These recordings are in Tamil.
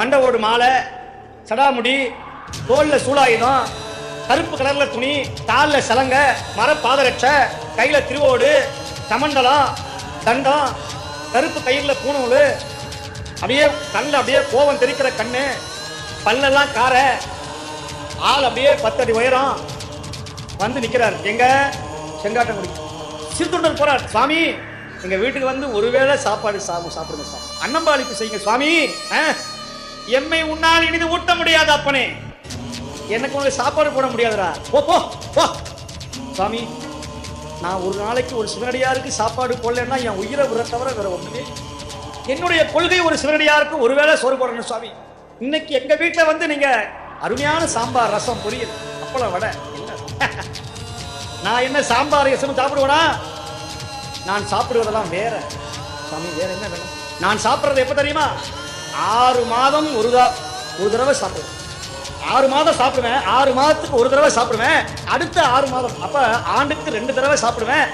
மண்டவோடு மாலை, சடாமுடி, தோல்ல சூலாயுதம், கருப்பு கலர்ல துணி, கால்ல சலங்க, மர பாதரட்ச, கையில திருவோடு, கமண்டலம், தண்டம், கருப்பு கையில பூணூல், அப்படியே கண்ணில் அப்படியே கோபம் தெரிக்கிற கண்ணு, பல்லெல்லாம் கார, ஆள் அப்படியே 10 அடி உயரம் வந்து நிக்கிறார். எங்க செங்காட்டங்குடி. சிறுத்தொண்டர் போறார். சுவாமி, எங்க வீட்டுக்கு வந்து ஒருவேளை சாப்பாடு சாப்பிடுங்க சாமி, அன்னம்பாளிப்பு செய்யுங்க சுவாமி. எம்மை உன்னால் இனிது ஊட்ட முடியாது அப்பனே, எனக்கு உங்களுக்கு சாப்பாடு போட முடியாதுடா. போ போ போ. சுவாமி, நான் ஒரு நாளைக்கு ஒரு சிவனடியாருக்கு சாப்பாடு போடலன்னா என் உயிரை விட தவிர வேற ஒண்ணுமே. என்னுடைய கொள்கை ஒரு சிவனடியாருக்கு ஒருவேளை சோறு போடணும் சுவாமி. இன்னைக்கு எங்க வீட்டுல வந்து நீங்க அருமையான சாம்பார், ரசம், பொரியல், அப்பளம், வடை இல்லை. நான் என்ன சாம்பார் ரசம் சாப்பிடுவேனா? நான் சாப்பிடுவதெல்லாம் வேற சாமி. வேற என்ன வேணும்? நான் சாப்பிடுறது எப்ப தெரியுமா? 6 மாதம் ஒரு தடவை சாப்பிடுவேன். 6 மாதம் சாப்பிடுவேன். 6 மாதத்துக்கு ஒரு தடவை சாப்பிடுவேன். அடுத்த 6 மாதம், அப்ப ஆண்டுக்கு 2 தடவை சாப்பிடுவேன்.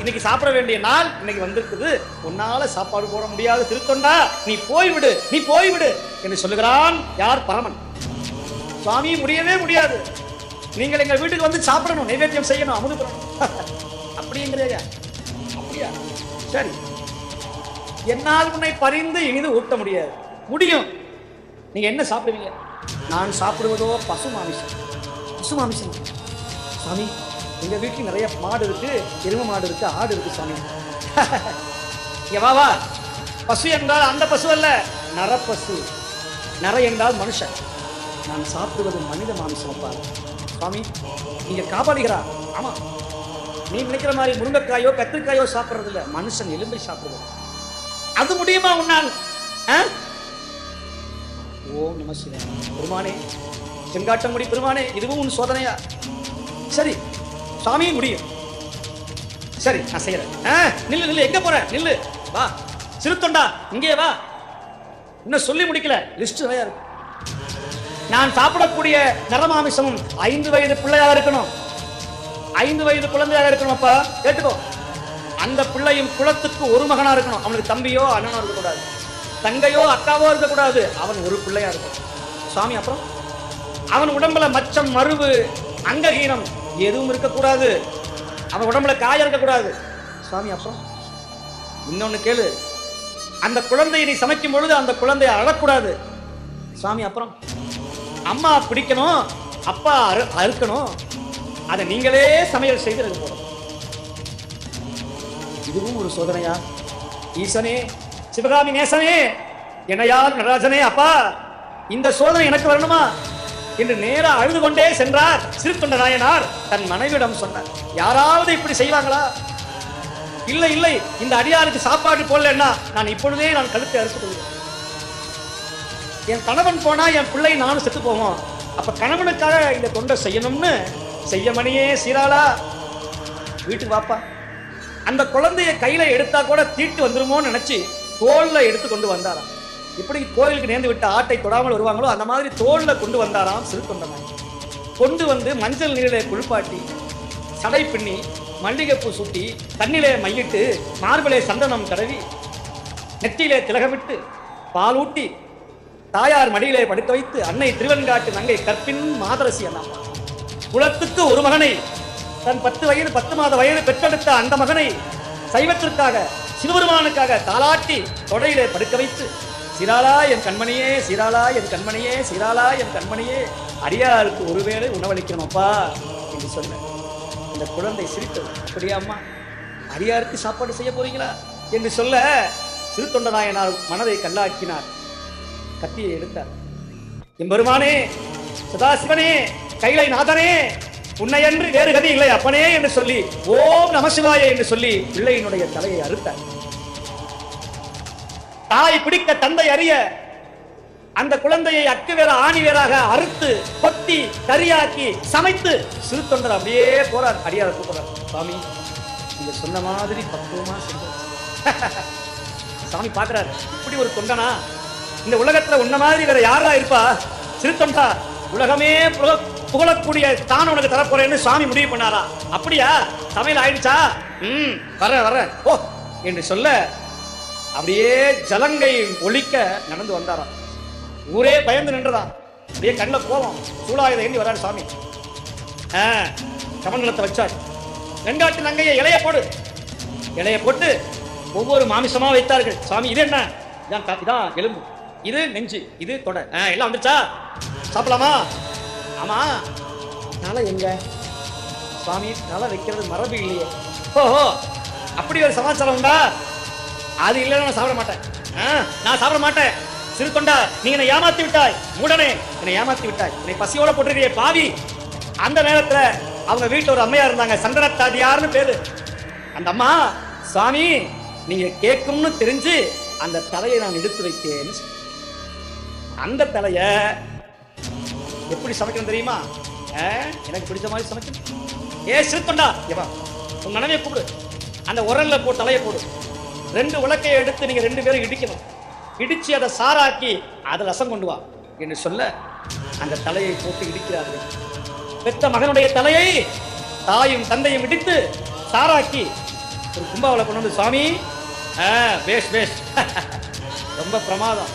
இன்னைக்கு சாப்பிட வேண்டிய நாள் இன்னைக்கு வந்திருக்குது. உன்னால சாப்பாடு போட முடியாது திருத்தொண்டா, நீ போய்விடு, நீ போய்விடு என்று சொல்லுகிறான். யார்? பரமன். சுவாமி, முடியவே முடியாது, நீங்கள் எங்க வீட்டுக்கு வந்து சாப்பிடணும், நைவேத்தியம் செய்யணும், அமுது பண்ணணும். அப்படிங்கிறியா? அப்படியா? சரி, என்னால் உன்னை பரிந்து இனிது ஊட்ட முடியாது. முடியும். நீங்க என்ன சாப்பிடுவீங்க? நான் சாப்பிடுவதோ பசு மாமிசம். பசு மாமிசம். சாமி, எங்க வீட்டில் நிறைய மாடு இருக்கு, எருமை மாடு இருக்கு, ஆடு இருக்கு சாமி. வா. பசு என்றால் அந்த பசு அல்ல, நரப்பசு. நர என்றால் மனுஷன். நான் சாப்பிடுவது மனித மாமிசம். அப்பா சுவாமி, நீங்க காப்பாடுகிறா? ஆமா. நீ நினைக்கிற மாதிரி முருங்கைக்காயோ கத்திரிக்காயோ சாப்பிடுறது இல்ல, மனுஷன் எலும்பை சாப்பிடுவது. அது முடியுமா உன்னால்? ஓம் நம சிவாய. பெருமானே, செங்காட்டங்குடி பெருமானே, இதுவும் உன் சோதனையா? சரி சாமி, முடியும். சரி, நான் செய்யறேன். நில்லு நில்லு, எங்க போற? நில்லு, வா. சிறுத்தொண்டா, இங்கே வா. இன்னும் சொல்லி முடிக்கல, லிஸ்ட் நிறைய இருக்கு. நான் சாப்பிடக்கூடிய நரமாமிசமும் 5 வயது பிள்ளையாக இருக்கணும். 5 வயது குழந்தையாக இருக்கணும். அப்பா கேட்டுக்கோ. அந்த பிள்ளையும் குலத்துக்கு ஒரு மகனா இருக்கணும். அவனுக்கு தம்பியோ அண்ணனோ இருக்கக்கூடாது, தங்கையோ அக்காவோ இருக்கக்கூடாது. அவன் ஒரு பிள்ளையா இருக்கும் சுவாமி. அப்புறம் அவன் உடம்புல மச்சம், மருவு, அங்கஹீனம் எதுவும் இருக்கக்கூடாது. அவன் உடம்புல காயம் இருக்கக்கூடாது சுவாமி. அப்புறம் இன்னொன்னு கேளு, அந்த குழந்தையை நீ சமைக்கும் பொழுது அந்த குழந்தைய அழக்கூடாது சுவாமி. அப்புறம் அம்மா பிடிக்கணும், அப்பா அறுக்கணும். அதை நீங்களே சமையல் செய்து போடும். இதுவும் ஒரு சோதனையா? ஈசனே, சிவகாமி நேசனே, என்னையார் நடராஜனே, அப்பா இந்த சோதனை எனக்கு வரணுமா என்று நேரா அழுது கொண்டே சென்றார் சிறுத்தொண்ட நாயனார். தன் மனைவியிடம் சொன்னார், யாராவது இப்படி செய்வாங்களா? இல்லை இல்லை, இந்த அடியாருக்கு சாப்பாடு போடலன்னா நான் இப்பொழுதே நான் கழுத்தை அறுத்துக் கொள்வேன். என் கணவன் போனா என் பிள்ளை நானும் செத்து போவோம். அப்ப கணவனுக்காக இந்த தொண்டை செய்யணும்னு செய்யமணியே சீராளா, வீட்டுக்கு வாப்பா. அந்த குழந்தைய கையில எடுத்தா கூட தீட்டு வந்துருமோன்னு நினைச்சு தோல்ல எடுத்து கொண்டு வந்தாராம். இப்படி கோயிலுக்கு நேர்ந்து விட்ட ஆட்டை தொடாமல் வருவாங்களோ அந்த மாதிரி தோல்ல கொண்டு வந்தாராம் சிறுத்தொண்டை. கொண்டு வந்து மஞ்சள் நீரிலே குளிப்பாட்டி, சடை பின்னி, மல்லிகைப்பூ சுட்டி, தண்ணிலே மையிட்டு, மார்பிலே சந்தனம் தடவி, நெற்றியிலே திலகமிட்டு, பாலூட்டி, தாயார் மடியிலே படுக்க வைத்து, அன்னை திருவெண்காட்டு நங்கை கற்பின் மாதரசி அண்ணா குலத்துக்கு ஒரு மகனை, தன் 10 வயது 10 மாத வயது பெற்றெடுத்த அந்த மகனை சைவத்திற்காக, சிவபெருமானுக்காக தாலாட்டி தொடையிலே படுக்க வைத்து, சீராளா என் கண்மணியே, சீராளா என் கண்மணியே, சீராளா என் கண்மணியே, அடியாருக்கு ஒருவேளை உணவளிக்கணும் அப்பா என்று சொன்ன இந்த குழந்தை சிரித்தது. அப்படியா அம்மா, அடியாருக்கு சாப்பாடு செய்ய போறீங்களா என்று சொல்ல சிறுத்தொண்ட நாயனார் மனதை கல்லாக்கினார். கத்தியை எடுத்தார். எம்பெருமானே, சதாசிவனே, கைலை நாதனே, உன்னை என்று வேறு கதி இல்லை அப்பனே என்று சொல்லி ஓம் நமசிவாய என்று சொல்லி பிள்ளையினுடைய தலையை அறுத்தார். தாய் பிடிக்க தந்தை அறிய அந்த குழந்தையை அக்கு வேற ஆணி வேறாக அறுத்து கொத்தி கரியாக்கி சமைத்து சிறுத்தொண்டர் அப்படியே போறார். அடியார கூப்பிடுறார், சாமி நீங்க சொன்ன மாதிரி பக்குவமா செஞ்சு. சாமி பாக்குறாரு, இப்படி ஒரு தொண்டனா இந்த உலகத்துல உன்ன மாதிரி வேற யாரா இருப்பா? சிறுத்தொண்டா, உலகமே புகழக்கூடிய தான் உனக்கு தரப்போறேன்னு சுவாமி முடிவு பண்ணாரா? அப்படியா? சமையல் ஆயிடுச்சா? வர ஓ என்று சொல்ல அப்படியே ஜலங்கை ஒலிக்க நடந்து வந்தாராம். ஊரே பயந்து நின்றதான். அப்படியே கண்ணில் கோபம், சூலாயுதம் ஏந்தி வராரு சாமி. கமண்டலத்தை வச்சார். வெண்காட்டு நங்கையை இலைய போடு, இலைய போட்டு ஒவ்வொரு மாமிசமா வைத்தார்கள். சாமி இது என்ன? இதான் எலும்பு, இது நெஞ்சு, இது தொடை, எல்லாம் வந்துச்சா? சாப்பிடலாமா? ஆமா. தலை எங்க? சுவாமி தலை வைக்கிறது மரபு இல்லையே. ஓஹோ, அப்படி ஒரு சமாச்சாரம் உண்டா? அது இல்லைன்னா நான் சாப்பிட மாட்டேன். நான் சாப்பிட மாட்டேன். சிறு தொண்டா, நீ என்னை ஏமாத்தி விட்டாய். மூடனே, என்னை ஏமாத்தி விட்டாய். என்னை பசியோட போட்டிருக்கிய பாவி. அந்த நேரத்துல அவங்க வீட்டுல ஒரு அம்மையா இருந்தாங்க, சந்தனத்தாதியார்னு பேரு. அந்த அம்மா, சாமி நீங்க கேட்கும்னு தெரிஞ்சு அந்த தலையை நான் எடுத்து வைத்தேன்னு. அந்த தலைய எப்படி சமைக்கணும் தெரியுமா? எனக்கு பிடிச்ச மாதிரி சமைக்கணும். சிறு தொண்டா, உன் மனைவியை கூப்பிடு, அந்த உரல்ல போட்டு தலையை போடு. 2 உலக்கையை எடுத்து நீங்க 2 பேரும் இடிக்கணும். இடிச்சு அதை சாராக்கி அதை ரசம் கொண்டு வா என்று சொல்ல அந்த தலையை போட்டு இடிக்கிறார்கள். பெத்த மகனுடைய தலையை தாயும் தந்தையும் இடித்து சாராக்கி ஒரு கும்பாவளை கொண்டு வந்து, சுவாமி பேஷ் பேஷ், ரொம்ப பிரமாதம்.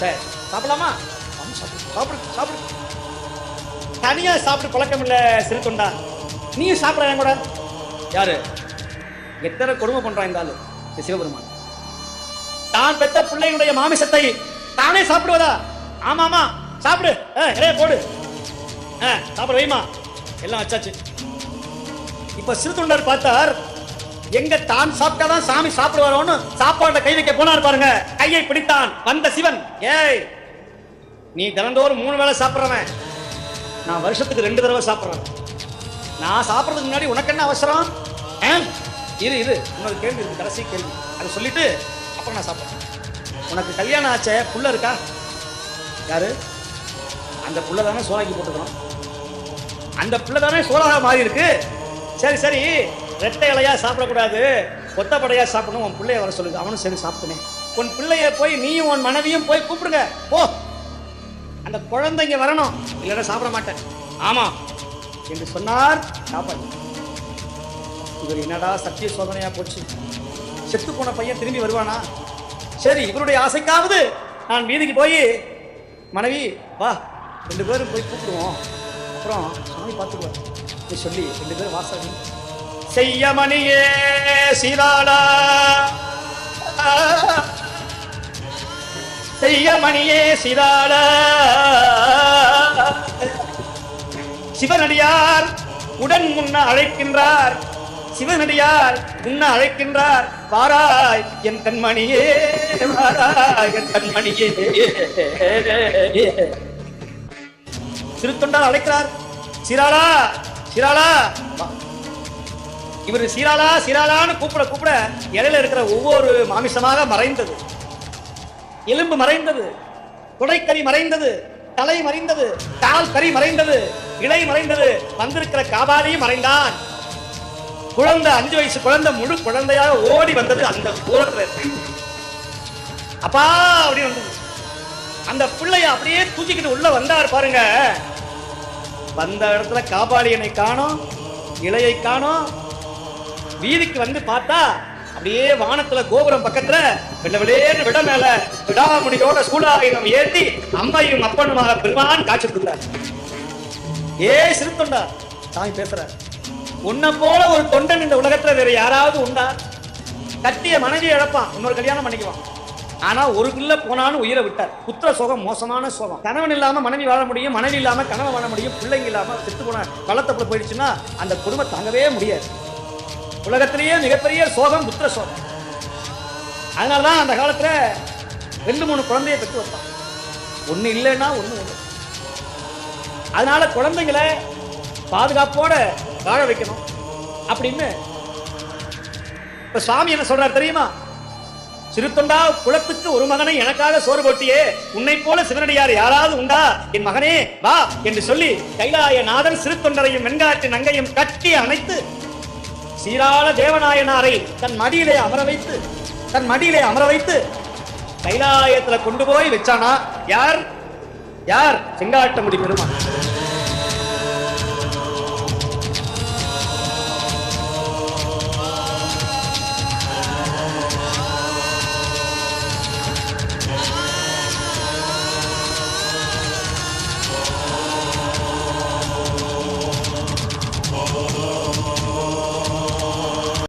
சரி சாப்பிடலாமா? சாப்பிடு சாப்பிடு. தனியா சாப்பிட்டு பழக்கம் இல்ல சிறு தொண்டா, நீ சாப்பிட கூட. யாரு எத்தனை கொடுமை பண்றான் இந்த ஆளு? சிவபெருமான். தான் பெத்த பிள்ளையுடைய மாமிசத்தை தானே சாப்பிடுவதா? ஆமாமா, சாப்பிடு, இலைய போடு, சாப்பிட வைமா. எல்லாம் வச்சாச்சு. இப்ப சிறு தொண்டர் பார்த்தார், எங்க தான் சாப்பிட்டாதான் சாமி சாப்பிடுவாரோன்னு சாப்பாட்டை கை வைக்க போனார் பாருங்க. கையை பிடித்தான் வந்த சிவன். ஏய், நீ தினந்தோறும் 3 வேளை சாப்பிடுறவன், நான் வருஷத்துக்கு 2 தடவை சாப்பிடுறேன். நான் சாப்பிடுறதுக்கு முன்னாடி உனக்கு என்ன அவசரம்? இரு இன்னொரு கேள்வி இருக்கு, கடைசி கேள்வி, அதை சொல்லிட்டு அப்புறம் நான் சாப்பிடுறேன். உனக்கு கல்யாணம் ஆச்ச, புள்ள இருக்கா? யாரு? அந்த புள்ள தானே சோறாக்கி போட்டுக்கணும். அந்த புள்ள தானே சோறாக மாறி இருக்கு. சரி சரி, ரெட்டை இலையா சாப்பிடக்கூடாது, கொத்தப்படையா சாப்பிடணும். உன் பிள்ளைய வர சொல்லுங்க. அவனும் சரி சாப்பிட்டுனேன். உன் பிள்ளைய போய் நீயும் உன் மனைவியும் போய் கூப்பிடுங்க. போ, அந்த குழந்தைங்க வரணும், இல்லைன்னா சாப்பிட மாட்டேன். ஆமா என்று சொன்னார். சாப்பாடு. இவர் என்னடா சத்திய சோதனையா போச்சு. செத்து போன பையன் திரும்பி வருவானா? சரி, இவருடைய ஆசைக்காவது நான் வீதிக்கு போய், மனைவி வா, 2 பேரும் போய் கூப்பிடுவோம், அப்புறம் சாமி பார்த்துக்குவார் சொல்லி 2 பேரும் வாசல். செய்ய மணியே சீராளா, செய்ய மணியே சீராளா, சிவனடியார் உடன் முன்ன அழைக்கின்றார். சிவனடியார் முன்ன அழைக்கின்றார். வாராய் என் கண்மணியே, வாராய் என் கண்மணியே. சிறு தொண்டார் அழைக்கிறார். சீராளா சீராளா. இவர் சீராளா சீராளான்னு கூப்பிட கூப்பிட இலையில இருக்கிற ஒவ்வொரு மாமிசமாக மறைந்தது. எலும்பு மறைந்தது, துடைக்கறி மறைந்தது, தலை மறைந்தது, கால் கறி மறைந்தது, இலை மறைந்தது. வந்திருக்கிற காபாலியும் மறைந்தான். குழந்தை, 5 வயசு குழந்தை முழு குழந்தையாக ஓடி வந்தது. அந்த தூரத்துல அப்பா அப்படி வந்தது. அந்த பிள்ளைய அப்படியே தூக்கிக்கிட்டு உள்ள வந்தார் பாருங்க. வந்த இடத்துல காபாலியனை காணோம், இலையை காணோம். வீதிக்கு வந்து பார்த்தா அப்படியே வானத்துல கோபுரம் பக்கத்துல வெள்ளவெளேன்னு விட மேல விடாமுடியோட சூடாயுதம் ஏற்றி அம்மையும் அப்பனுமாக பெருமான் காட்சி கொடுத்தார். சிறு தொண்டா, சாமி பேசுறார். உன்னை போல ஒரு தொண்டன் இந்த உலகத்துல வேற யாராவது உண்டா? கட்டிய மனைவி இழப்பான், இன்னொரு கல்யாணம் பண்ணிக்குவான். ஆனா ஒரு பிள்ளை போனாலும் உயிரை விட்டார். புத்திர சோகம் மோசமான சோகம். கணவன் இல்லாம மனைவி வாழ முடியும், மனைவி இல்லாம கணவன் வாழ முடியும், பிள்ளைங்க இல்லாம செத்து போன வளர்த்தப்பட போயிடுச்சுன்னா அந்த குடும்பம் தாங்கவே முடியாது. உலகத்திலேயே மிகப்பெரிய சோகம் புத்திர சோகம். அதனாலதான் அந்த காலத்துல 2-3 குழந்தைய பெற்று வைப்பான். ஒண்ணு இல்லைன்னா ஒண்ணு. அதனால குழந்தைங்களை பாதுகாப்போட வாழ வைக்கணும் அப்படின்னு இப்ப சுவாமி என்ன சொல்றாரு தெரியுமா? சிறுத்தொண்டா, குலத்துக்கு ஒரு மகனை எனக்காக சோறு போட்டியே, உன்னை போல சிவனடியார் யாராவது உண்டா? என் மகனே வா என்று சொல்லி கைலாய நாதன் சிறுத்தொண்டரையும் வெண்காட்டு நங்கையும் கட்டி அணைத்து சீராள தேவநாயனாரை தன் மடியிலே அமர வைத்து கைலாயத்துல கொண்டு போய் வச்சானா? யார்? செங்காட்டமுடி பெருமான்.